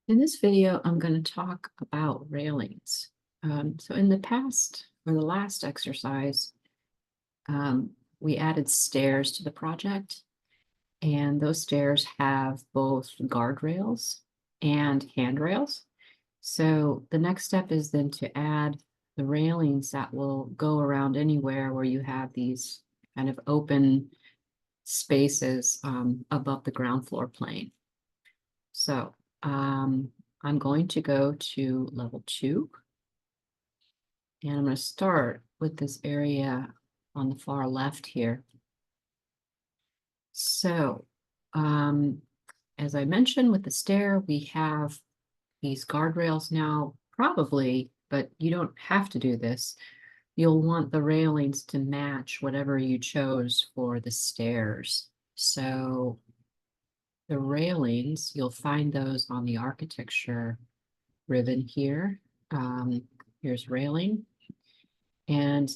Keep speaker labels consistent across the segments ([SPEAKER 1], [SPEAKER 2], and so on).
[SPEAKER 1] In this video, I'm going to talk about railings. So in the past, or the last exercise, um, we added stairs to the project, and those stairs have both guardrails and handrails. So the next step is then to add the railings that will go around anywhere where you have these kind of open spaces above the ground floor plane. So I'm going to go to level 2, and I'm going to start with this area on the far left here. So as I mentioned with the stair, we have these guardrails now, probably, but you don't have to do this. You'll want the railings to match whatever you chose for the stairs. So the railings, you'll find those on the architecture ribbon here. Here's railing. And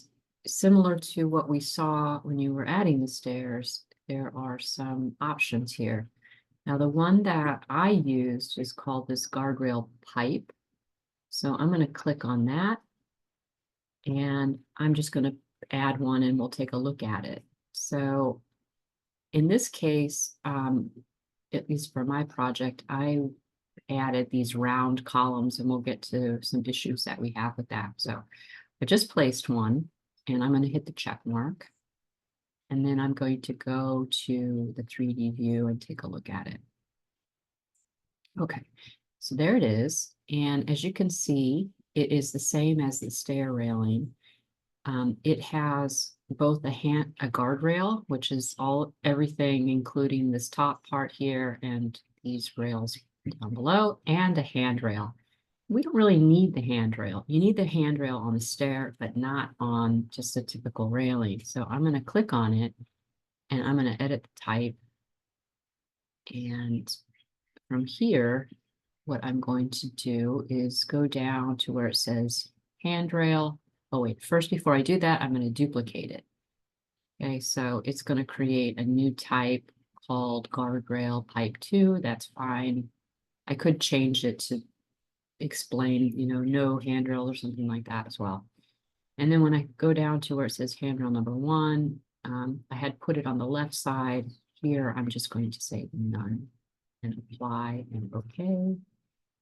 [SPEAKER 1] similar to what we saw when you were adding the stairs, there are some options here. Now, the one that I used is called this guardrail pipe. So I'm going to click on that, and I'm just going to add one and we'll take a look at it. So in this case, at least for my project, I added these round columns, and we'll get to some issues that we have with that. So I just placed one, and I'm going to hit the check mark, and then I'm going to go to the 3D view and take a look at it. Okay, so there it is. And as you can see, it is the same as the stair railing. It has both a guardrail, which is everything, including this top part here and these rails down below, and a handrail. We don't really need the handrail. You need the handrail on the stair, but not on just a typical railing. So I'm going to click on it, and I'm going to edit the type. And from here, what I'm going to do is go down to where it says handrail. Oh, wait, first, before I do that, I'm going to duplicate it. Okay, so it's going to create a new type called guardrail pipe 2. That's fine. I could change it to explain, no handrail or something like that as well. And then when I go down to where it says handrail number 1, I had put it on the left side. Here, I'm just going to say none and apply and OK.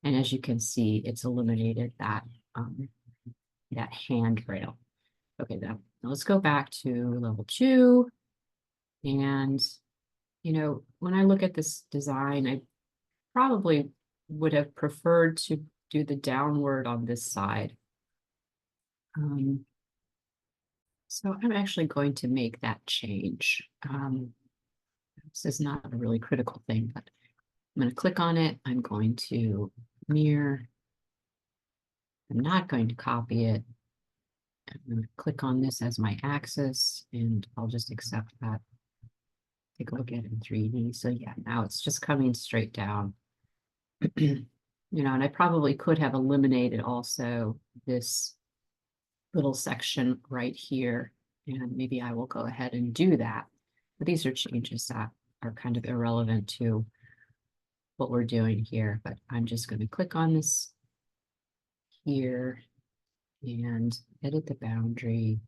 [SPEAKER 1] And as you can see, it's eliminated that handrail. Okay, now let's go back to level 2. And, when I look at this design, I probably would have preferred to do the downward on this side. So I'm actually going to make that change. This is not a really critical thing, but I'm going to click on it. I'm going to mirror. I'm not going to copy it. I'm going to click on this as my axis, and I'll just accept that. Take a look at it in 3D. So yeah, now it's just coming straight down. And I probably could have eliminated also this little section right here, and maybe I will go ahead and do that. But these are changes that are kind of irrelevant to what we're doing here. But I'm just going to click on this here and edit the boundary.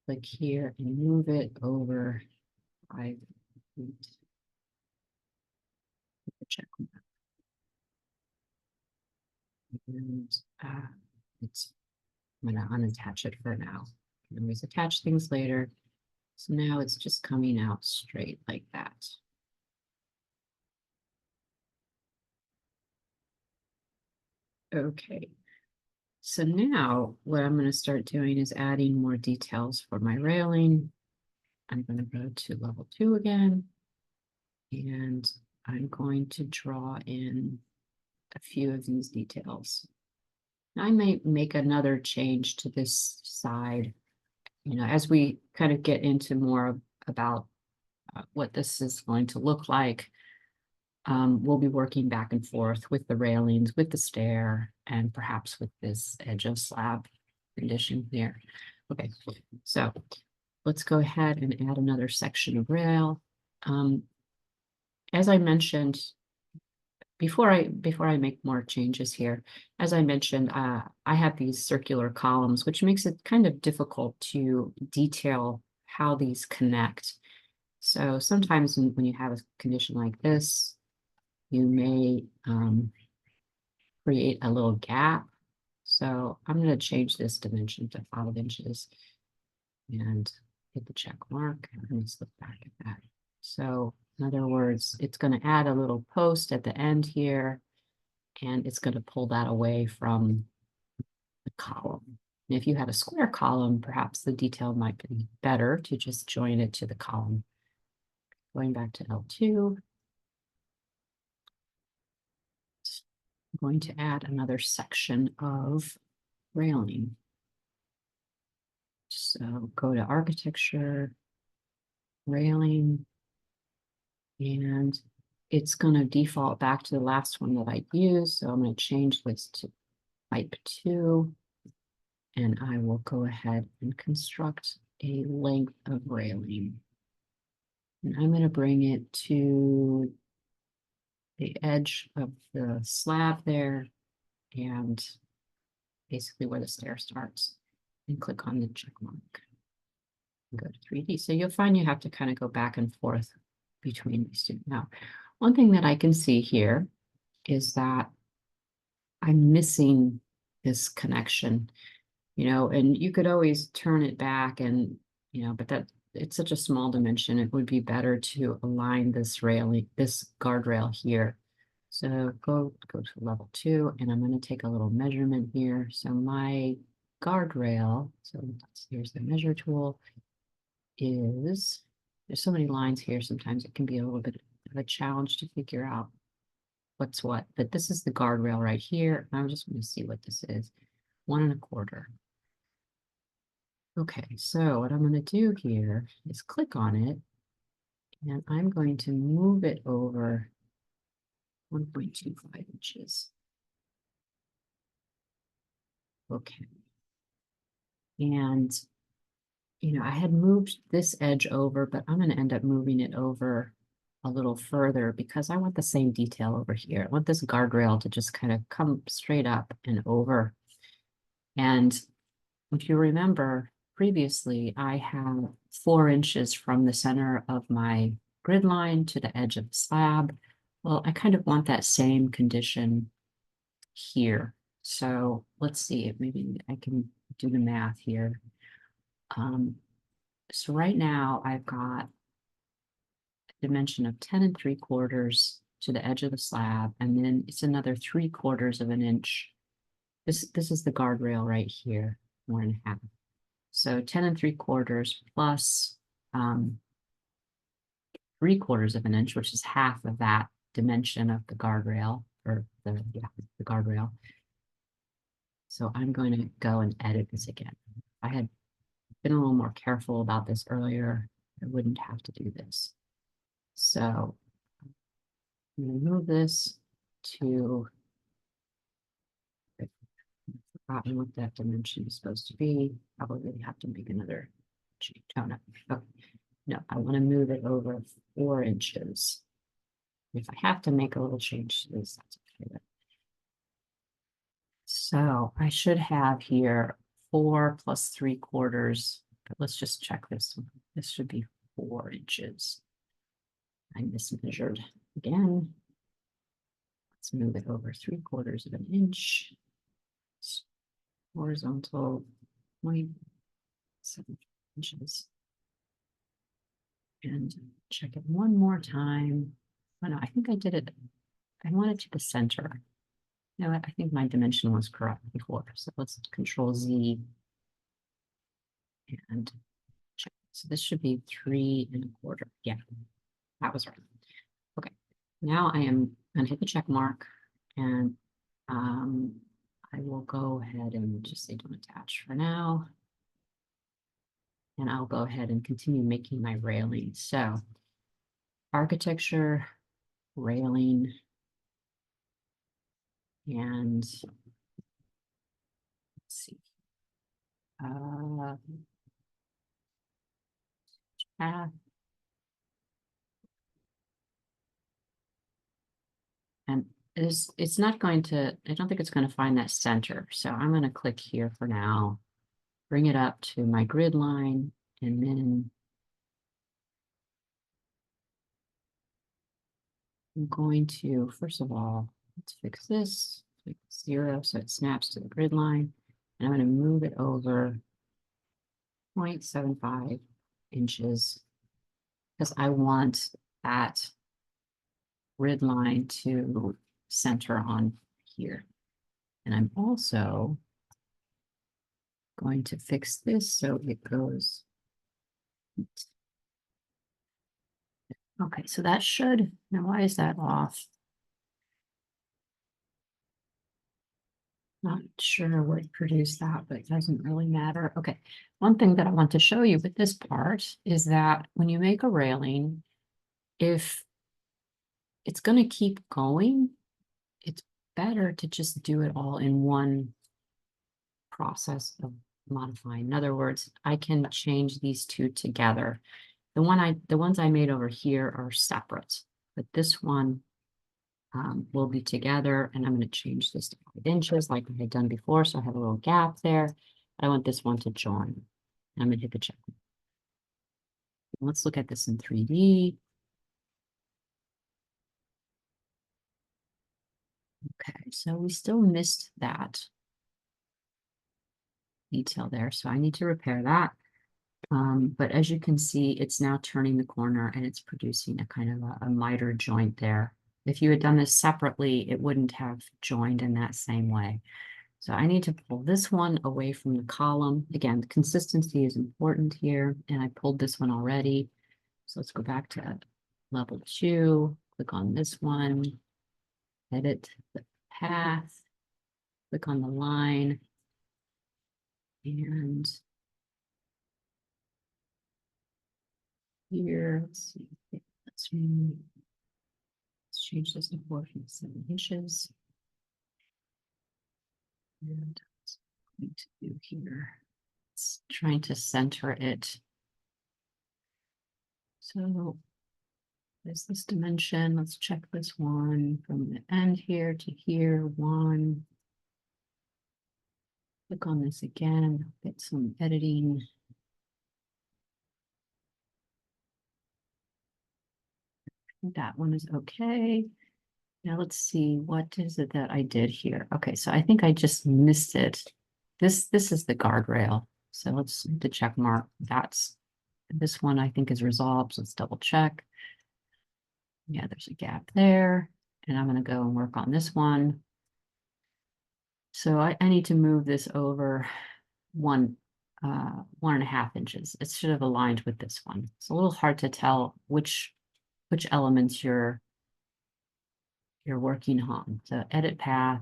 [SPEAKER 1] Click here and move it over 5 feet. Check mark. And I'm going to unattach it for now. I can always attach things later. So now it's just coming out straight like that. Okay. So now what I'm going to start doing is adding more details for my railing. I'm going to go to level 2 again, and I'm going to draw in a few of these details. Now, I may make another change to this side, as we kind of get into more about what this is going to look like. We'll be working back and forth with the railings, with the stair, and perhaps with this edge of slab condition here. Okay, so let's go ahead and add another section of rail. as I mentioned, before I make more changes here, as I mentioned, I have these circular columns, which makes it kind of difficult to detail how these connect. So sometimes when you have a condition like this, you may create a little gap. So I'm going to change this dimension to 5 inches and hit the check mark. And let's look back at that. So in other words, it's going to add a little post at the end here, and it's going to pull that away from the column. And if you had a square column, perhaps the detail might be better to just join it to the column. Going back to L2, I'm going to add another section of railing. So go to architecture, railing, and it's going to default back to the last one that I used. So I'm going to change this to type 2, and I will go ahead and construct a length of railing. And I'm going to bring it to the edge of the slab there and basically where the stair starts, and click on the check mark and go to 3D. So you'll find you have to kind of go back and forth between these two. Now, one thing that I can see here is that I'm missing this connection, and you could always turn it back and, but that it's such a small dimension, it would be better to align this railing, this guardrail here. So go to level 2, and I'm going to take a little measurement here. So my guardrail, so here's the measure tool, there's so many lines here, sometimes it can be a little bit of a challenge to figure out what's what, but this is the guardrail right here. I'm just going to see what this is. 1.25. Okay, so what I'm going to do here is click on it, and I'm going to move it over 1.25 inches. Okay. And, I had moved this edge over, but I'm going to end up moving it over a little further because I want the same detail over here. I want this guardrail to just kind of come straight up and over. And if you remember previously, I have 4 inches from the center of my grid line to the edge of the slab. Well, I kind of want that same condition here. So let's see, maybe I can do the math here. So right now I've got a dimension of 10 3/4 to the edge of the slab, and then it's another 3/4 of an inch. This is the guardrail right here, 1.5. So 10 3/4 plus 3/4 of an inch, which is half of that dimension of the guardrail, or the guardrail. So I'm going to go and edit this again. If I had been a little more careful about this earlier, I wouldn't have to do this. So I'm going to move this to, I've forgotten what that dimension is supposed to be. Probably have to make another change. Oh, no. Okay. No, I want to move it over 4 inches. If I have to make a little change to this, that's okay. So I should have here 4 plus 3/4, but let's just check this one. This should be 4 inches. I mismeasured again. Let's move it over 3/4 of an inch. Horizontal 0.7 inches. And check it one more time. Oh no, I think I did it. I want it to the center. No, I think my dimension was correct before. So let's Control Z and check. So this should be 3.25. Yeah, that was right. Okay, now I am going to hit the check mark, and I will go ahead and just say don't attach for now. And I'll go ahead and continue making my railing. So architecture, railing, and let's see. Path. it's not going to, I don't think it's going to find that center. So I'm going to click here for now, bring it up to my grid line, and then I'm going to, first of all, let's fix this, fix 0 so it snaps to the grid line. And I'm going to move it over 0.75 inches because I want that grid line to center on here. And I'm also going to fix this so it goes. Okay, so that should, now why is that off? Not sure what produced that, but it doesn't really matter. Okay, one thing that I want to show you with this part is that when you make a railing, if it's going to keep going, it's better to just do it all in one process of modifying. In other words, I can change these two together. The ones I made over here are separate, but this one will be together, and I'm going to change this to 5 inches like I had done before, so I have a little gap there. I want this one to join. I'm going to hit the check. Let's look at this in 3D. Okay, so we still missed that detail there, so I need to repair that. But as you can see, it's now turning the corner and it's producing a kind of a miter joint there. If you had done this separately, it wouldn't have joined in that same way. So I need to pull this one away from the column. Again, consistency is important here, and I pulled this one already. So let's go back to level 2, click on this one, edit the path, click on the line, and here, let's see, let's change this to 4.7 inches. And what's going to do here? It's trying to center it. So there's this dimension. Let's check this one from the end here to here. 1. Click on this again, get some editing. That one is okay. Now let's see, what is it that I did here? Okay, so I think I just missed it. This is the guardrail. So let's hit the check mark. That's this one I think is resolved. So let's double check. Yeah, there's a gap there. And I'm going to go and work on this one. So I need to move this over 1.5 inches. It should have aligned with this one. It's a little hard to tell which elements you're working on. So edit path,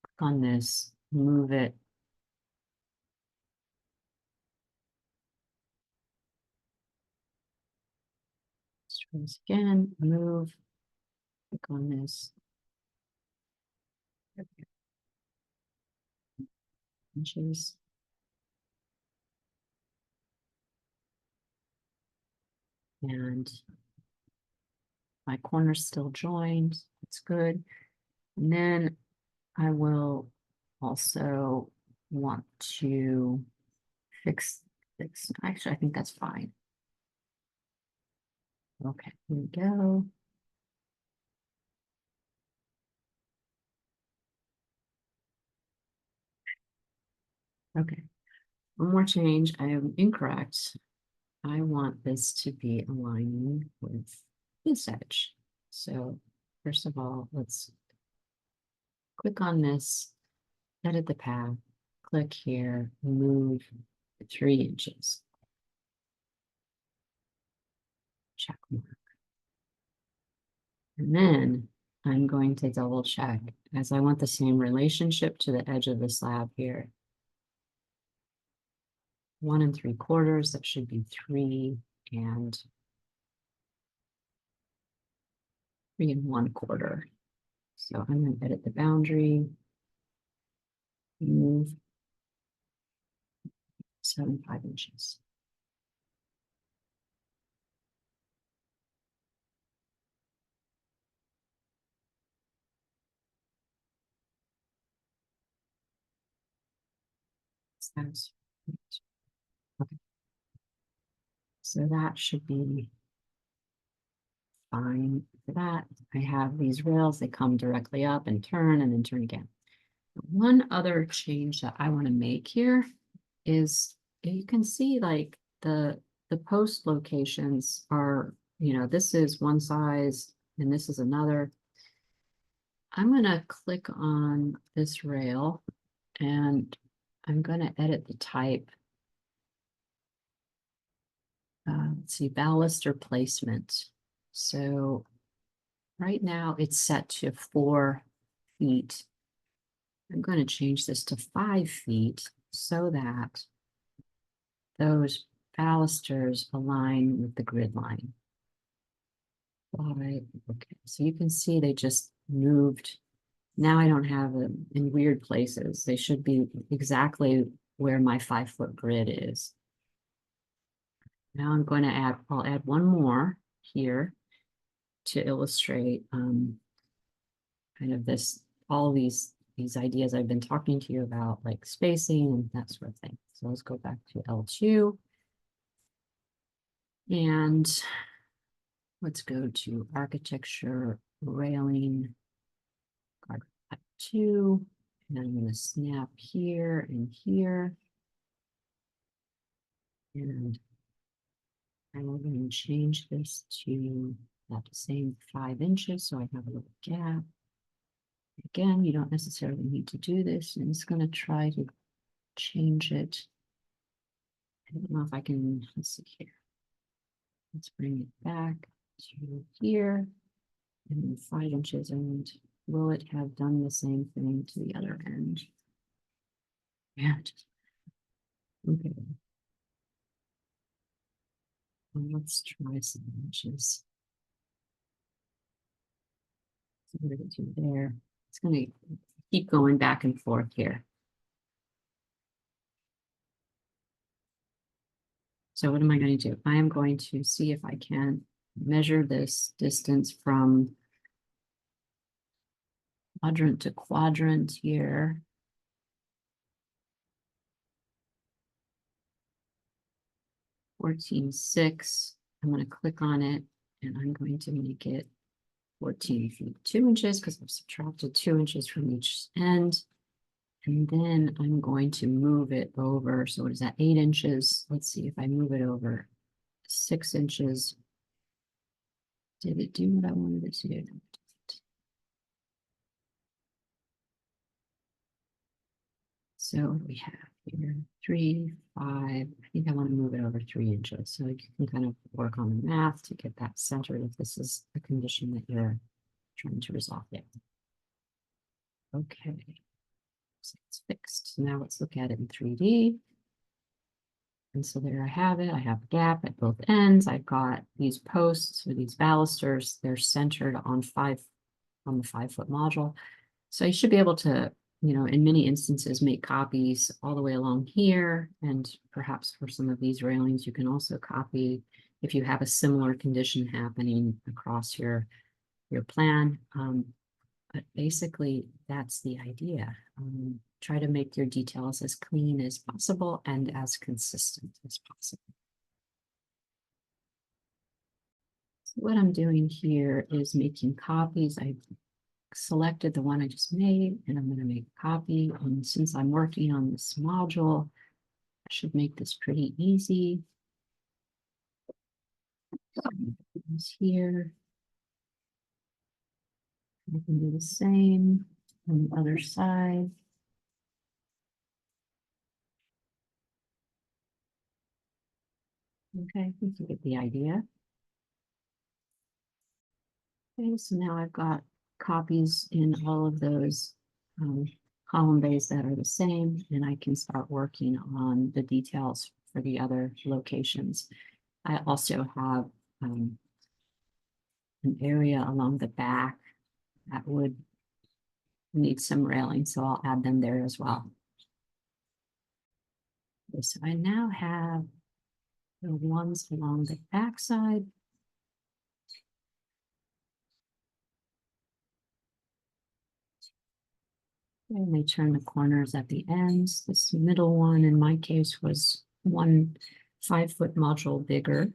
[SPEAKER 1] click on this, move it. Let's try this again, move, click on this. Inches. And my corner's still joined. That's good. And then I will also want to fix this. Actually, I think that's fine. Okay, here we go. Okay, one more change. I am incorrect. I want this to be aligning with this edge. So first of all, let's click on this, edit the path, click here, move 3 inches. Check mark. And then I'm going to double check as I want the same relationship to the edge of the slab here. 1 3/4, that should be 3 and 3 1/4. So I'm going to edit the boundary, move 7.5 inches. Sounds okay. So that should be fine for that. I have these rails, they come directly up and then turn again. One other change that I want to make here is you can see like the post locations are, this is one size and this is another. I'm going to click on this rail and I'm going to edit the type. Let's see, baluster placement. So right now it's set to 4 feet. I'm going to change this to 5 feet so that those balusters align with the grid line. All right, okay, so you can see they just moved. Now I don't have them in weird places. They should be exactly where my 5-foot grid is. Now I'm going to I'll add one more here to illustrate kind of all these ideas I've been talking to you about, like spacing and that sort of thing. So let's go back to L2 and let's go to architecture, railing, guard 2, and I'm going to snap here and here. And I'm going to change this to that same 5 inches so I have a little gap. Again, you don't necessarily need to do this. I'm just going to try to change it. I don't know if I can, let's see here. Let's bring it back to here and then 5 inches. And will it have done the same thing to the other end? Yeah. Okay. Well, let's try some inches. So we're going to do there. It's going to keep going back and forth here. So what am I going to do? I am going to see if I can measure this distance from quadrant to quadrant here. (14.6). I'm going to click on it and I'm going to make it 14 feet 2 inches because I've subtracted 2 inches from each end. And then I'm going to move it over. So what is that? 8 inches. Let's see if I move it over 6 inches. Did it do what I wanted it to do? So what do we have here? 3, 5. I think I want to move it over 3 inches. So you can kind of work on the math to get that centered if this is a condition that you're trying to resolve it. Okay. So it's fixed. So now let's look at it in 3D. And so there I have it. I have a gap at both ends. I've got these posts or these balusters. They're centered on the 5-foot module. So you should be able to, in many instances, make copies all the way along here. And perhaps for some of these railings, you can also copy if you have a similar condition happening across your plan. But basically, that's the idea. Try to make your details as clean as possible and as consistent as possible. So what I'm doing here is making copies. I selected the one I just made and I'm going to make a copy. And since I'm working on this module, I should make this pretty easy. So this here. I can do the same on the other side. Okay, you can get the idea. Okay, so now I've got copies in all of those column bays that are the same, and I can start working on the details for the other locations. I also have an area along the back that would need some railing, so I'll add them there as well. Okay, so I now have the ones along the back side. And they turn the corners at the ends. This middle one, in my case, was one 5-foot module bigger,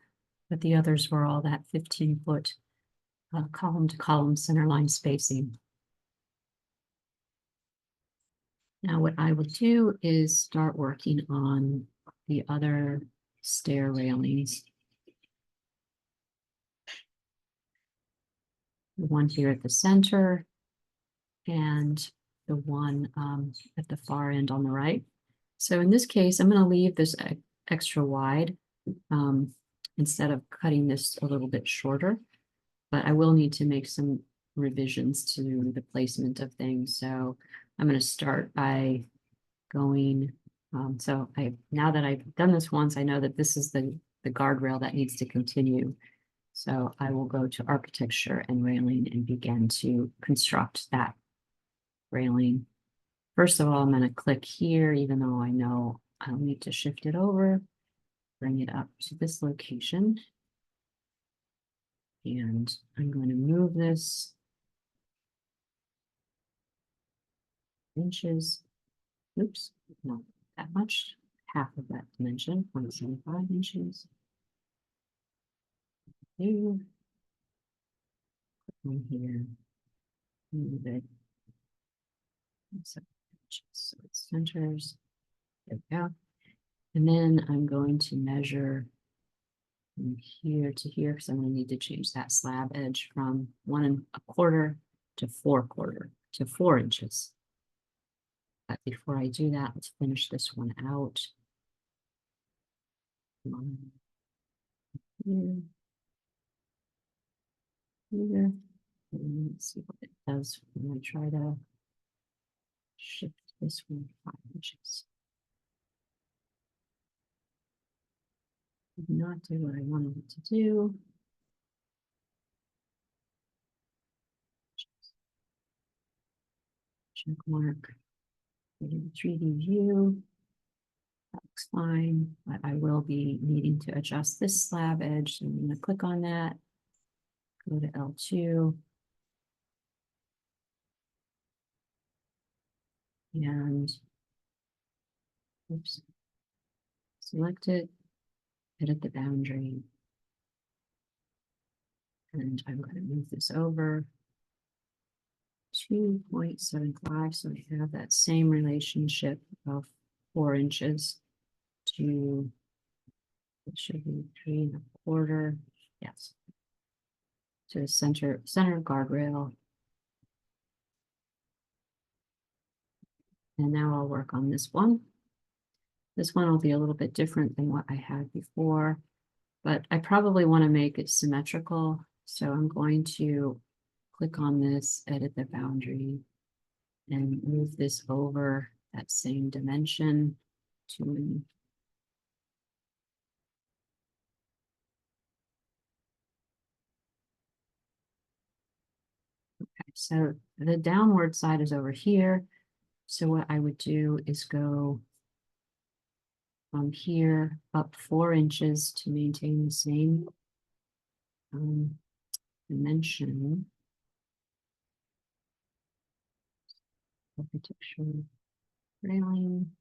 [SPEAKER 1] but the others were all that 15-foot column to column centerline spacing. Now what I will do is start working on the other stair railings. The one here at the center and the one at the far end on the right. So in this case, I'm going to leave this extra wide instead of cutting this a little bit shorter, but I will need to make some revisions to the placement of things. So I'm going to start by going, now that I've done this once, I know that this is the guardrail that needs to continue. So I will go to architecture and railing and begin to construct that railing. First of all, I'm going to click here, even though I know I'll need to shift it over, bring it up to this location. And I'm going to move this inches. Oops, not that much. Half of that dimension, 175 inches. Here. Click on here. Move it. So it centers. There we go. And then I'm going to measure from here to here because I'm going to need to change that slab edge from 1 1/4 to 4/4 to 4 inches. But before I do that, let's finish this one out. Here, here. And let's see what it does when I try to shift this one 5 inches. Did not do what I wanted it to do. Check mark. Go to the 3D view. That looks fine, but I will be needing to adjust this slab edge. So I'm going to click on that. Go to L2. And oops, select it, edit the boundary. And I'm going to move this over 2.75. So we have that same relationship of 4 inches to, it should be 3 1/4. Yes. To the center guardrail. And now I'll work on this one. This one will be a little bit different than what I had before, but I probably want to make it symmetrical. So I'm going to click on this, edit the boundary, and move this over that same dimension to okay, so the downward side is over here. So what I would do is go from here up 4 inches to maintain the same dimension. Architecture railing.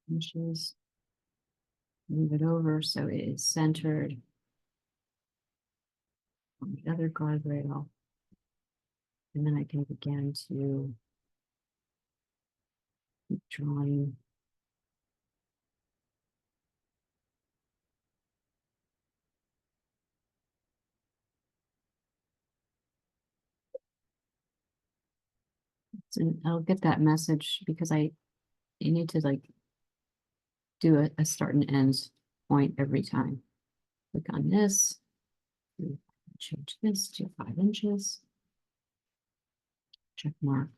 [SPEAKER 1] Inches. Move it over so it is centered on the other guardrail. And then I can begin to keep drawing. And I'll get that message because you need to like do a start and end point every time. Click on this, change this to 5 inches, check mark.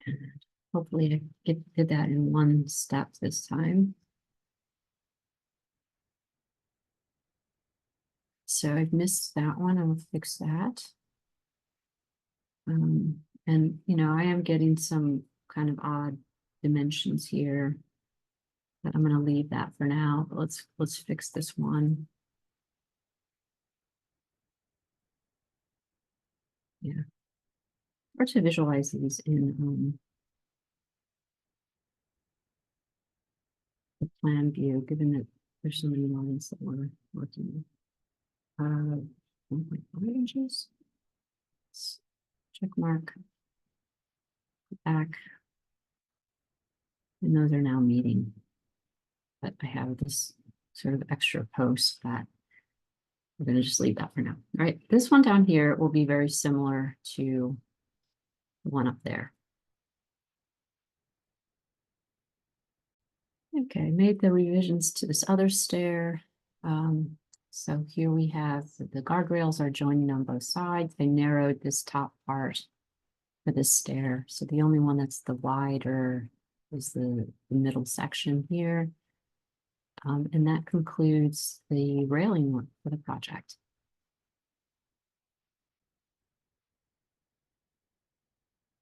[SPEAKER 1] And hopefully I did that in one step this time. So I've missed that one, I'll fix that. And you know, I am getting some kind of odd dimensions here, but I'm going to leave that for now. But let's fix this one. Yeah. Or to visualize these in the plan view, given that there's so many lines that we're working with. 1.5 inches. Check mark. Back. And those are now meeting. But I have this sort of extra post that we're going to just leave that for now. All right, this one down here will be very similar to the one up there. Okay, made the revisions to this other stair. So here we have the guardrails are joining on both sides. They narrowed this top part for this stair. So the only one that's the wider is the middle section here. And that concludes the railing work for the project.